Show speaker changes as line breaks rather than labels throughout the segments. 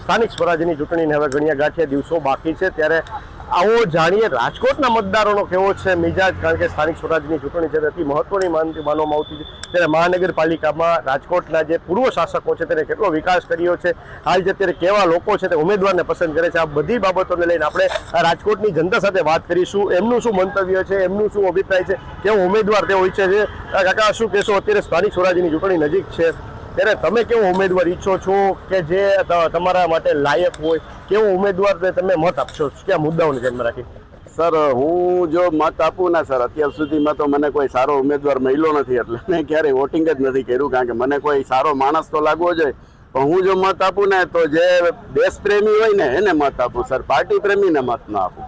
સ્થાનિક સ્વરાજ્યની ચૂંટણીને હવે ઘણી ગાંઠિયા દિવસો બાકી છે, ત્યારે આવો જાણીએ રાજકોટના મતદારોનો કેવો છે મિજાજ, કારણ કે સ્થાનિક સ્વરાજ્યની ચૂંટણી છે અતિ મહત્વની માનવામાં આવતી છે, ત્યારે મહાનગરપાલિકામાં રાજકોટના જે પૂર્વ શાસકો છે તેને કેટલો વિકાસ કર્યો છે, હાલ જે અત્યારે કેવા લોકો છે તે ઉમેદવારને પસંદ કરે છે, આ બધી બાબતોને લઈને આપણે રાજકોટની જનતા સાથે વાત કરીશું, એમનું શું મંતવ્ય છે, એમનું શું અભિપ્રાય છે, કેવો ઉમેદવાર તેઓ ઈચ્છે છે। કાકા શું કહેશો, અત્યારે સ્થાનિક સ્વરાજ્યની ચૂંટણી નજીક છે ત્યારે તમે કેવો ઉમેદવાર ઈચ્છો છો કે જે તમારા માટે લાયક હોય, કેવો ઉમેદવાર તમે મત આપશો, કયા મુદ્દાઓને ધ્યાનમાં રાખી?
સર, હું જો મત આપું ને સર, અત્યાર સુધીમાં તો મને કોઈ સારો ઉમેદવાર મળ્યો નથી, એટલે મેં ક્યારેય વોટિંગ જ નથી કર્યું, કારણ કે મને કોઈ સારો માણસ તો લાગવો જોઈએ, પણ હું જો મત આપું ને તો જે દેશપ્રેમી હોય ને એને મત આપું સર, પાર્ટી પ્રેમીને મત ના આપું।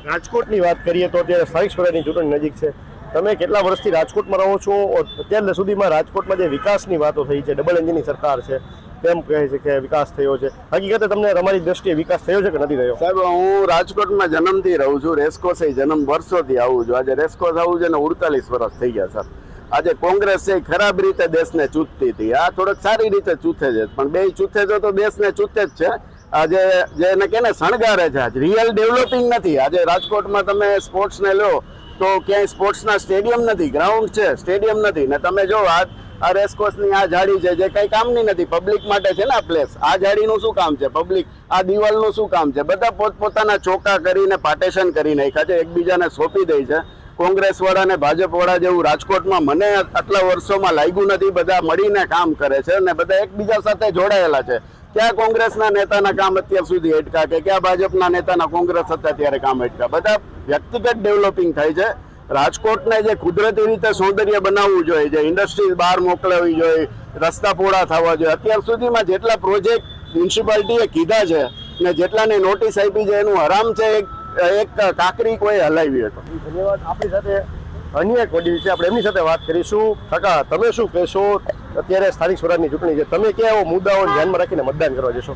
રાજકોટની વાત કરીએ તો અત્યારે સ્થાનિક સ્વરાજ્યની ચૂંટણી નજીક છે, તમે કેટલા વર્ષથી રાજકોટમાં રહો છો? અત્યાર સુધીમાં રાજકોટમાં જે વિકાસની વાતો થઈ છે, ડબલ એન્જિનની સરકાર છે, તેમ કહે છે કે વિકાસ થયો છે, હકીકતે તમને તમારી દ્રષ્ટિએ વિકાસ થયો છે કે નથી થયો?
સાહેબ, હું રાજકોટમાં જન્મથી રહું છું, રેસકોસે જન્મ વર્ષોથી આવું છું, આજે રેસકોસ આવું છે ને 48 વર્ષ થઈ ગયા સર। આજે કોંગ્રેસ છે ખરાબ રીતે દેશને ચૂંટતી હતી, આ થોડોક સારી રીતે ચૂથે છે, પણ બે ચૂથે તો દેશને ચૂથે જ છે। આજે જે એને કે ને શણગારે છે, રિયલ ડેવલપિંગ નથી। આજે રાજકોટમાં તમે સ્પોર્ટ્સને લો તો ક્યાંય સ્પોર્ટ્સના સ્ટેડિયમ નથી, ગ્રાઉન્ડ છે, સ્ટેડિયમ નથી, ને તમે જો આ રેસકોર્સની આ જાળી છે જે કઈ કામની નથી, પબ્લિક માટે છે ને આ પ્લેસ, આ જાળીનું શું કામ છે, પબ્લિક આ દિવાલનું શું કામ છે? બધા પોતપોતાના ચોકા કરીને પાર્ટેશન કરી નાખ્યા છે, એકબીજાને સોંપી દે છે। કોંગ્રેસ વાળા ને ભાજપ વાળા જેવું રાજકોટમાં મને આટલા વર્ષોમાં લાગ્યું નથી, બધા મળીને કામ કરે છે અને બધા એકબીજા સાથે જોડાયેલા છે। ક્યાં કોંગ્રેસના નેતાના કામ અત્યાર સુધી અટકા કે ક્યાં ભાજપના નેતાના કોંગ્રેસ હતા ત્યારે કામ અટકા? બધા વ્યક્તિગત ડેવલપિંગ થાય છે। રાજકોટને જે કુદરતી રીતે સૌંદર્ય બનાવવું જોઈએ, જે ઇન્ડસ્ટ્રીઝ બહાર મોકલાવી જોઈએ, રસ્તા પહોળા થવા જોઈએ, અત્યાર સુધીમાં જેટલા પ્રોજેક્ટ મ્યુનિસિપાલિટીએ કીધા છે ને જેટલાની નોટિસ આપી છે એનું હરામ છે એક કાકરી કોઈ હલાવી હતો।
ધન્યવાદ। આપણી સાથે અન્ય એક વડીલ છે, આપણે એમની સાથે વાત કરીશું। કાકા, તમે શું કહેશો, અત્યારે સ્થાનિક સ્વરાજની ચૂંટણી છે, તમે કયા એવો મુદ્દાઓને ધ્યાનમાં રાખીને મતદાન કરવા જશો?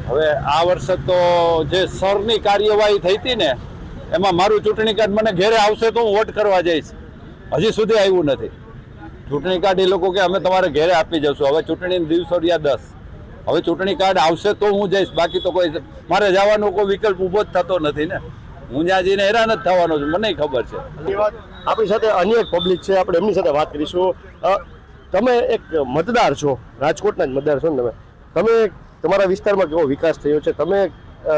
હવે આ વર્ષે તો જે સરની કાર્યવાહી થઈ હતી ને એમાં મારું ચૂંટણી કાર્ડ મને ઘેરે આવશે તો હું વોટ કરવા જઈશ, હજી સુધી આવ્યું નથી ચૂંટણી કાર્ડ। એ લોકો કે અમે તમારે ઘેરે આપી જશું, હવે ચૂંટણીના દિવસો રહ્યા 10, હવે ચૂંટણી કાર્ડ આવશે તો હું જઈશ, બાકી તો કોઈ મારે જવાનો કોઈ વિકલ્પ ઊભો જ થતો નથી ને, હું ત્યાં જઈને હેરાન જ થવાનો છું, મને ખબર છે।
ધન્યવાદ। આપણી સાથે અન્ય એક પબ્લિક છે, આપણે એમની સાથે વાત કરીશું। તમે એક મતદાર છો, રાજકોટના જ મતદાર છો ને તમે તમારા વિસ્તારમાં કેવો વિકાસ થયો છે, તમે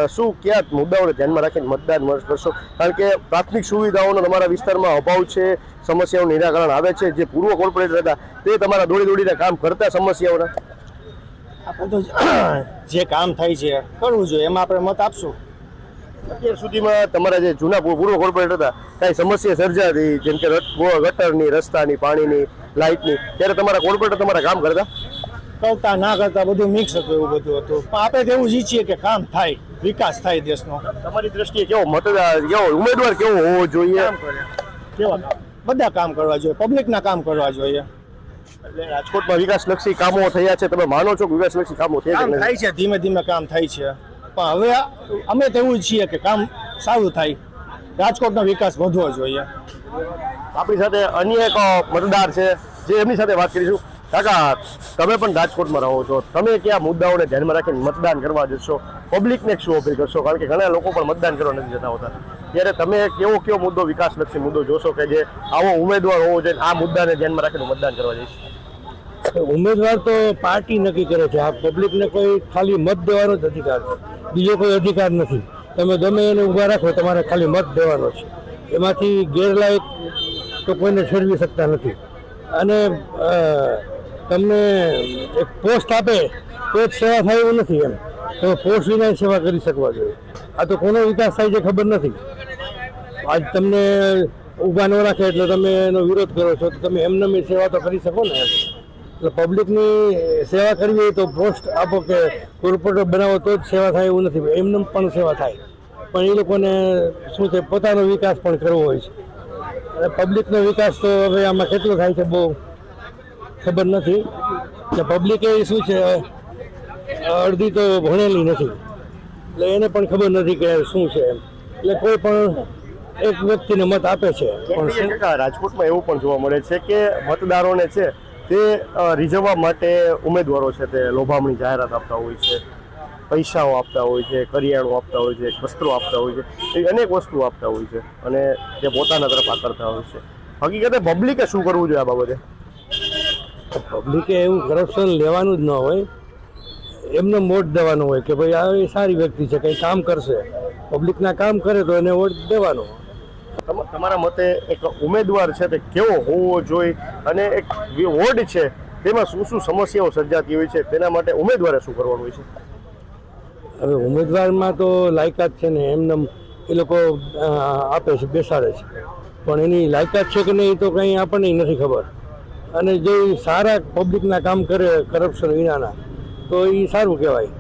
શું કયા મુદ્દાઓને ધ્યાનમાં રાખીને મતદાન કરશો? કારણ કે પ્રાથમિક સુવિધાઓનો તમારા વિસ્તારમાં અભાવ છે, સમસ્યાઓનું નિરાકરણ આવે છે, જે પૂર્વ કોર્પોરેટર હતા તે તમારા દોડીને કામ કરતા સમસ્યાઓના?
આપણે તો જે કામ થાય છે કરવું જોઈએ, એમાં આપણે મત આપશું।
અત્યાર સુધીમાં તમારા જે જૂના પૂર્વ કોર્પોરેટર હતા કાંઈ સમસ્યા સર્જાતી, જેમ કે ગટરની, રસ્તાની, પાણીની, લાઇટની, ત્યારે તમારા કોર્પોરેટર તમારા કામ કરતા
ના કરતા બધું મિક્સ હતું, એવું બધું હતું, પણ આપણે તો એવું જ ઈચ્છીએ કે કામ થાય, વિકાસ થાય દેશનો।
તમારી દ્રષ્ટિએ કેવો મતદાર, કેવો ઉમેદવાર કેવો હોવો જોઈએ?
કેવા બધા કામ કરવા જોઈએ, પબ્લિકના કામ કરવા જોઈએ।
એટલે રાજકોટમાં વિકાસલક્ષી કામો થયા છે, તમે માનો છો કે વિકાસલક્ષી કામો થયા
છે? ધીમે ધીમે કામ થાય છે, પણ હવે અમે તો એવું જ છીએ કે કામ સારું થાય, રાજકોટનો વિકાસ વધવો જોઈએ।
આપણી સાથે અન્ય એક મતદાર છે, જે એમની સાથે વાત કરીશું। કાકા, તમે પણ રાજકોટમાં રહો છો, તમે કયા મુદ્દાઓને ધ્યાનમાં રાખીને મતદાન કરવા જશો? પબ્લિકને શું અપીલ કરશો, કારણ કે ઘણા લોકો પણ મતદાન કરવા નથી જતા હોતા, ત્યારે તમે કયો મુદ્દો, વિકાસલક્ષી મુદ્દો જોશો કે જે આવો ઉમેદવાર હોવો જોઈએ, આ મુદ્દાને ધ્યાનમાં રાખીને મતદાન કરવા જઈશ?
ઉમેદવાર તો પાર્ટી નક્કી કરે છે, આ પબ્લિકને કોઈ ખાલી મત દેવાનો જ અધિકાર છે, બીજો કોઈ અધિકાર નથી। તમે ગમે એને ઊભા રાખો, તમારે ખાલી મત દેવાનો છે, એમાંથી ગેરલાયક તો કોઈને ઠેરવી શકતા નથી। અને તમને એક પોસ્ટ આપે તો જ સેવા થાય એવું નથી, એમ તમે પોસ્ટ વિના સેવા કરી શકવા જોઈએ। આ તો કોનો વિકાસ થાય છે ખબર નથી, આજ તમને ઊભા ન રાખે એટલે તમે એનો વિરોધ કરો છો, તો તમે એમને સેવા તો કરી શકો ને એમ। એટલે પબ્લિકની સેવા કરવી હોય તો પોસ્ટ આપો કે કોર્પોરેટર બનાવો તો જ સેવા થાય એવું નથી, એમને પણ સેવા થાય, પણ એ લોકોને શું છે પોતાનો વિકાસ પણ કરવો હોય છે, અને પબ્લિકનો વિકાસ તો હવે આમાં કેટલો થાય છે બહુ ખબર નથી, કે પબ્લિકે શું છે અડધી તો ભણેલી નથી, એટલે એને પણ ખબર નથી કે શું છે એમ, એટલે કોઈ પણ એક વ્યક્તિને મત આપે છે।
પણ રાજકોટમાં એવું પણ જોવા મળે છે કે મતદારોને છે તે રીઝવવા માટે ઉમેદવારો છે તે લોભામણી જાહેરાત આપતા હોય છે, પૈસાઓ આપતા હોય છે, કરિયાણું આપતા હોય છે, વસ્ત્રો આપતા હોય છે, એવી અનેક વસ્તુઓ આપતા હોય છે અને તે પોતાના તરફ આકર્ષતા હોય છે. હકીકતે પબ્લિકે શું કરવું જોઈએ આ બાબતે?
પબ્લિકે એવું કરપ્શન લેવાનું જ ન હોય, એમને વોટ દેવાનો હોય કે ભાઈ આ એ સારી વ્યક્તિ છે, કંઈ કામ કરશે, પબ્લિકના કામ કરે તો એને વોટ દેવાનો.
તમારા મતે એક ઉમેદવાર છે તે કેવો હોવો જોઈએ અને એક વોર્ડ છે તેમાં શું શું સમસ્યાઓ સર્જાતી હોય છે તેના માટે ઉમેદવારે શું કરવાનું હોય છે?
હવે ઉમેદવારમાં તો લાયકાત છે ને એમને એ લોકો આપે છે, બેસાડે છે, પણ એની લાયકાત છે કે નહીં તો કંઈ આપણને નથી ખબર. અને જે સારા પબ્લિકના કામ કરે કરપ્શન વિનાના તો એ સારું કહેવાય.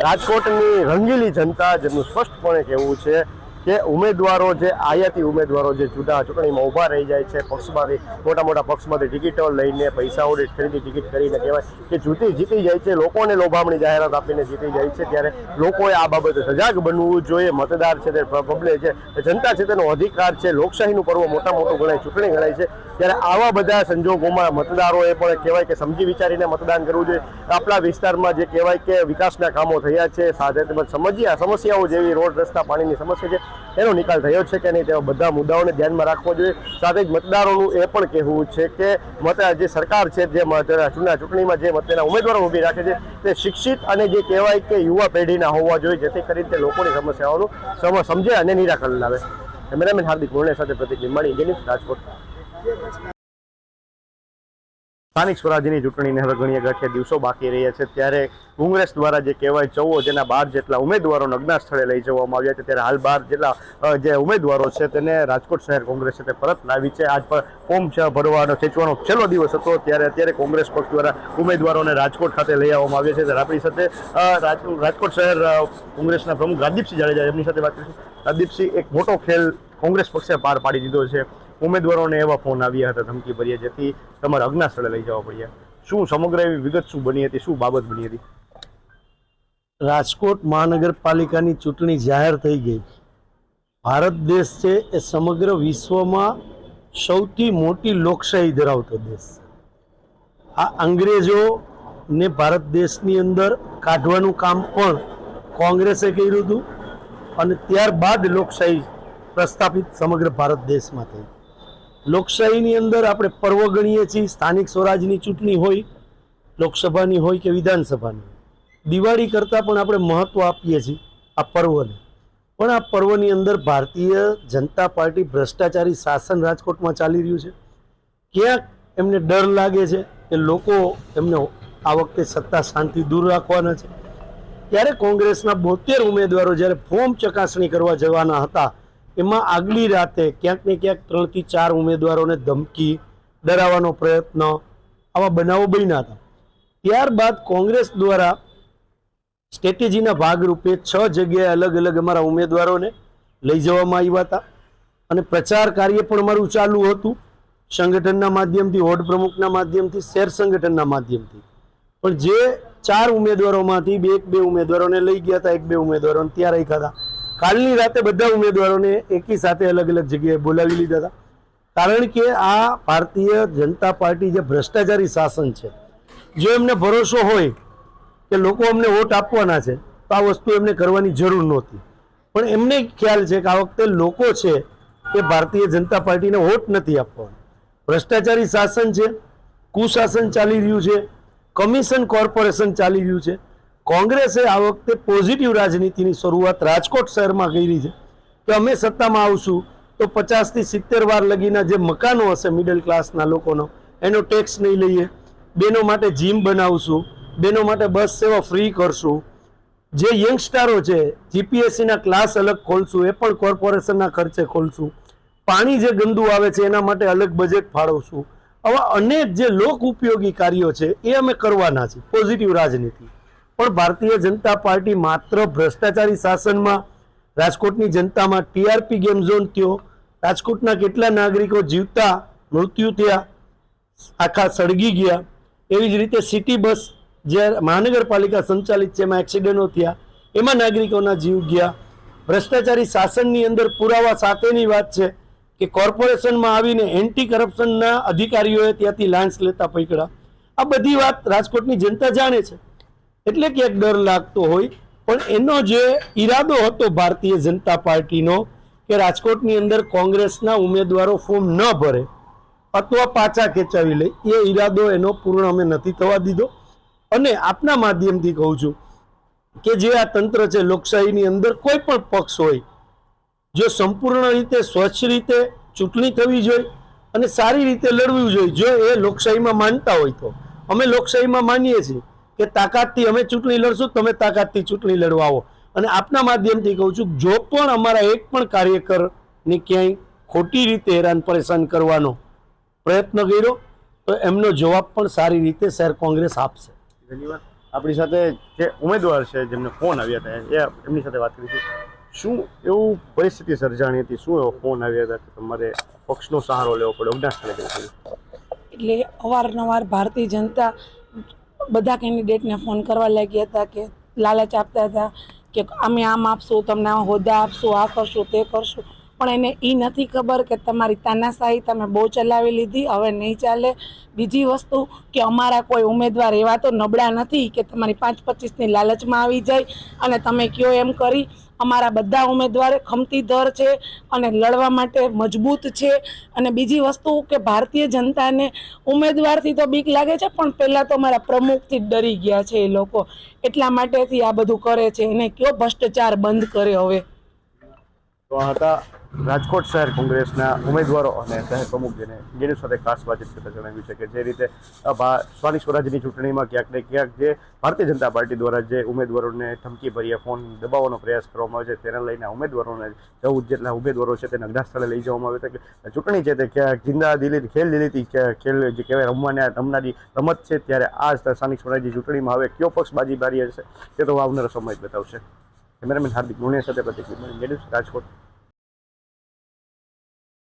રાજકોટની રંગીલી જનતા જેમનું સ્પષ્ટપણે કહેવું છે કે ઉમેદવારો જે આયાતી ઉમેદવારો જે ચૂંટણીમાં ઊભા રહી જાય છે, પક્ષમાંથી મોટા મોટા પક્ષમાંથી ટિકિટો લઈને પૈસાઓની ખરીદી ટિકિટ કરીને કહેવાય કે જીતી જાય છે, લોકોને લોભામણી જાહેરાત આપીને જીતી જાય છે, ત્યારે લોકોએ આ બાબતે સજાગ બનવું જોઈએ. મતદાર છે તે પબ્લિક છે, જનતા છે તેનો અધિકાર છે, લોકશાહીનું પર્વ મોટું ગણાય, ચૂંટણી ગણાય છે, ત્યારે આવા બધા સંજોગોમાં મતદારોએ પણ કહેવાય કે સમજી વિચારીને મતદાન કરવું જોઈએ. આપણા વિસ્તારમાં જે કહેવાય કે વિકાસના કામો થયા છે, સાથે તેમજ સમસ્યાઓ જેવી રોડ રસ્તા પાણીની સમસ્યા છે એનો નિકાલ થયો છે કે નહીં તેવા બધા મુદ્દાઓને ધ્યાનમાં રાખવો જોઈએ. સાથે જ મતદારોનું એ પણ કહેવું છે કે જે સરકાર છે જે ચૂંટણીમાં જે તેના ઉમેદવારો ઊભી રાખે છે તે શિક્ષિત અને જે કહેવાય કે યુવા પેઢીના હોવા જોઈએ, જેથી કરીને તે લોકોની સમસ્યાઓનું સમજે અને નિરાકરણ લાવે. કેમેરામેન હાર્દિક મોરણે સાથે પ્રતિક લીંબાણી, ઇન્ડિયા ન્યૂઝ, રાજકોટ. સ્થાનિક સ્વરાજ્યની ચૂંટણીને હવે ઘણી ગાંઠિયા દિવસો બાકી રહ્યા છે, ત્યારે કોંગ્રેસ દ્વારા જે કહેવાય 14 જેના 12 જેટલા ઉમેદવારોને અજ્ઞાત સ્થળે લઈ જવામાં આવ્યા છે, ત્યારે હાલ 12 જેટલા જે ઉમેદવારો છે તેને રાજકોટ શહેર કોંગ્રેસે તે પરત લાવી છે. આજ પર ફોર્મ ભરવાનો ખેંચવાનો છેલ્લો દિવસ હતો, ત્યારે અત્યારે કોંગ્રેસ પક્ષ દ્વારા ઉમેદવારોને રાજકોટ ખાતે લઈ આવવામાં આવ્યા છે. ત્યારે આપણી સાથે રાજકોટ શહેર કોંગ્રેસના પ્રમુખ રાજદીપસિંહ જાડેજા, એમની સાથે વાત કરીશું. રાજદીપસિંહ, એક મોટો ખેલ કોંગ્રેસ પક્ષે પાર પાડી દીધો છે, ઉમેદવારોને એવા ફોન આવ્યા હતા ધમકી ભર્યા જેથી તમારે અજ્ઞાત સ્થળે લઈ જવા પડ્યા. શું સમગ્ર એવી વિગત શું બની હતી, શું બાબત બની હતી?
રાજકોટ મહાનગરપાલિકાની ચૂંટણી જાહેર થઈ ગઈ. ભારત દેશ છે એ સમગ્ર વિશ્વમાં સૌથી મોટી લોકશાહી ધરાવતો દેશ છે. આ અંગ્રેજોને ભારત દેશની અંદર કાઢવાનું કામ પણ કોંગ્રેસે કર્યું હતું અને ત્યારબાદ લોકશાહી પ્રસ્થાપિત સમગ્ર ભારત દેશમાં થઈ. લોકશાહીની અંદર આપણે પર્વ ગણીએ છીએ, સ્થાનિક સ્વરાજની ચૂંટણી હોય, લોકસભાની હોય કે વિધાનસભાની. દિવાળી કરતાં પણ આપણે મહત્ત્વ આપીએ છીએ આ પર્વને. પણ આ પર્વની અંદર ભારતીય જનતા પાર્ટી ભ્રષ્ટાચારી શાસન રાજકોટમાં ચાલી રહ્યું છે. ક્યાંક એમને ડર લાગે છે કે લોકો એમને આ વખતે સત્તા શાંતિ દૂર રાખવાના છે. ત્યારે કોંગ્રેસના 72 ઉમેદવારો જ્યારે ફોર્મ ચકાસણી કરવા જવાના હતા, એમાં આગલી રાતે ક્યાંક ને ક્યાંક 3 થી 4 ઉમેદવારોને ધમકી, ડરાવવાનો પ્રયત્ન, આવા બનાવો બન્યા હતા. ત્યારબાદ કોંગ્રેસ દ્વારા સ્ટ્રેટેજીના ભાગરૂપે 6 જગ્યાએ અલગ અલગ અમારા ઉમેદવારોને લઈ જવામાં આવ્યા હતા અને પ્રચાર કાર્ય પણ અમારું ચાલુ હતું, સંગઠનના માધ્યમથી, વોર્ડ પ્રમુખના માધ્યમથી, શહેર સંગઠનના માધ્યમથી. પણ જે 4 ઉમેદવારોમાંથી 2 ઉમેદવારોને લઈ ગયા હતા, 1-2 ઉમેદવારોને ત્યાં રાખ્યા હતા. કાલની રાતે બધા ઉમેદવારોને એકી સાથે અલગ અલગ જગ્યાએ બોલાવી લીધા હતા. કારણ કે આ ભારતીય જનતા પાર્ટી જે ભ્રષ્ટાચારી શાસન છે, જો એમને ભરોસો હોય કે લોકો અમને વોટ આપવાના છે તો આ વસ્તુ એમને કરવાની જરૂર નહોતી. પણ એમને ખ્યાલ છે કે આ વખતે લોકો છે એ ભારતીય જનતા પાર્ટીને વોટ નથી આપવાનો. ભ્રષ્ટાચારી શાસન છે, કુશાસન ચાલી રહ્યું છે, કમિશન કોર્પોરેશન ચાલી રહ્યું છે. કોંગ્રેસે આ વખતે પોઝિટિવ રાજનીતિની શરૂઆત રાજકોટ શહેરમાં કરી છે કે અમે સત્તામાં આવશું તો 50 થી 70 વાર લગીના જે મકાનો હશે મિડલ ક્લાસના લોકોનો, એનો ટેક્સ નહીં લઈએ. બેનો માટે જીમ બનાવશું, બેનો માટે બસ સેવા ફ્રી કરશું. જે યંગસ્ટરો છે જીપીએસસીના ક્લાસ અલગ ખોલશું, એ પણ કોર્પોરેશનના ખર્ચે ખોલશું. પાણી જે ગંદુ આવે છે એના માટે અલગ બજેટ ફાળવશું. આવા અનેક જે લોક ઉપયોગી કાર્યો છે એ અમે કરવાના છે, પોઝિટિવ રાજનીતિ. પણ ભારતીય જનતા પાર્ટી માત્ર ભ્રષ્ટાચારી શાસનમાં રાજકોટની જનતામાં ટીઆરપી ગેમ ઝોન થયો, રાજકોટના કેટલા નાગરિકો જીવતા મૃત્યુ થયા, આખા સળગી ગયા. એવી જ રીતે સિટી બસ જે મહાનગરપાલિકા સંચાલિત છે એમાં એક્સિડન્ટો થયા, એમાં નાગરિકોના જીવ ગયા. ભ્રષ્ટાચારી શાસનની અંદર પુરાવા સાથેની વાત છે કે કોર્પોરેશનમાં આવીને એન્ટી કરપ્શનના અધિકારીઓએ ત્યાંથી લાંચ લેતા પકડ્યા. આ બધી વાત રાજકોટની જનતા જાણે છે, એટલે ક્યાંક ડર લાગતો હોય. પણ એનો જે ઈરાદો હતો ભારતીય જનતા પાર્ટીનો કે રાજકોટની અંદર કોંગ્રેસના ઉમેદવારો ફોર્મ ન ભરે અથવા પાછા ખેંચાવી લે, એ ઈરાદો એનો પૂર્ણ અમે નથી થવા દીધો. અને આપના માધ્યમથી કહું છું કે જે આ તંત્ર છે લોકશાહીની અંદર, કોઈ પણ પક્ષ હોય, જો સંપૂર્ણ રીતે સ્વચ્છ રીતે ચૂંટણી થવી જોઈએ અને સારી રીતે લડવું જોઈએ. જો એ લોકશાહીમાં માનતા હોય તો અમે લોકશાહીમાં માનીએ છીએ કે તાકાતથી અમે ચૂંટણી લડશું, તમે તાકાતથી ચૂંટણી લડવા આવો. અને આપના માધ્યમથી કહું છું, જો પણ અમારા એક પણ કાર્યકરને ક્યાંય ખોટી રીતે હેરાન પરેશાન કરવાનો પ્રયત્ન કર્યો તો એમનો જવાબ પણ સારી રીતે શહેર કોંગ્રેસ આપશે.
ધન્યવાદ. આપણી સાથે જે ઉમેદવાર છે જેમને ફોન આવ્યા હતા એમની સાથે વાત કરીશું. શું એવું પરિસ્થિતિ સર્જાણી હતી, શું એવો ફોન આવ્યા હતા કે તમારે પક્ષનો સહારો લેવો પડ્યો, અજ્ઞાત
એટલે અવારનવાર ભારતીય જનતા બધા કેન્ડિડેટને ફોન કરવા લાગ્યા હતા કે લાલચ આપતા હતા કે અમે આમ આપશું, તમને આ હોદ્દા આપશું, આ કરશું, તે કરશું. પણ એને એ નથી ખબર કે તમારી તાનાશાહી તમે બહુ ચલાવી લીધી, હવે નહીં ચાલે. બીજી વસ્તુ કે અમારા કોઈ ઉમેદવાર એવા તો નબળા નથી કે તમારી 5-25ની લાલચમાં આવી જાય અને તમે કયો એમ કરી. અમારા બધા ઉમેદવાર ખમતીધર છે અને લડવા માટે મજબૂત છે. અને બીજી વસ્તુ કે ભારતીય જનતાને ઉમેદવારથી તો બીક લાગે છે, પણ પહેલાં તો અમારા પ્રમુખથી ડરી ગયા છે એ લોકો, એટલા માટેથી આ બધું કરે છે. એને કયો ભ્રષ્ટાચાર બંધ કરે હવે.
તો આ હતા રાજકોટ શહેર કોંગ્રેસના ઉમેદવારો અને શહેર પ્રમુખ જેની સાથે ખાસ વાતચીત કરતા જણાવ્યું છે કે જે રીતે સ્થાનિક સ્વરાજ્યની ચૂંટણીમાં ક્યાંક ને ક્યાંક જે ભારતીય જનતા પાર્ટી દ્વારા જે ઉમેદવારોને ધમકી ભર્યા ફોન દબાવવાનો પ્રયાસ કરવામાં આવે છે, તેને લઈને ઉમેદવારોને 14 જેટલા ઉમેદવારો છે તેને અઘરા સ્થળે લઈ જવામાં આવે છે કે ચૂંટણી છે તે ક્યાંક જિંદા દિલી ખેલ દિલીથી ખેલ જે કહેવાય રમનારી રમત છે. ત્યારે આ સ્થાનિક સ્વરાજ્યની ચૂંટણીમાં હવે કયો પક્ષ બાજી મારી હશે તે તો આવનારો સમય જ બતાવશે. કેમેરામેન હાર્દિક લુણિયા સાથે પ્રતિક રાજકોટ.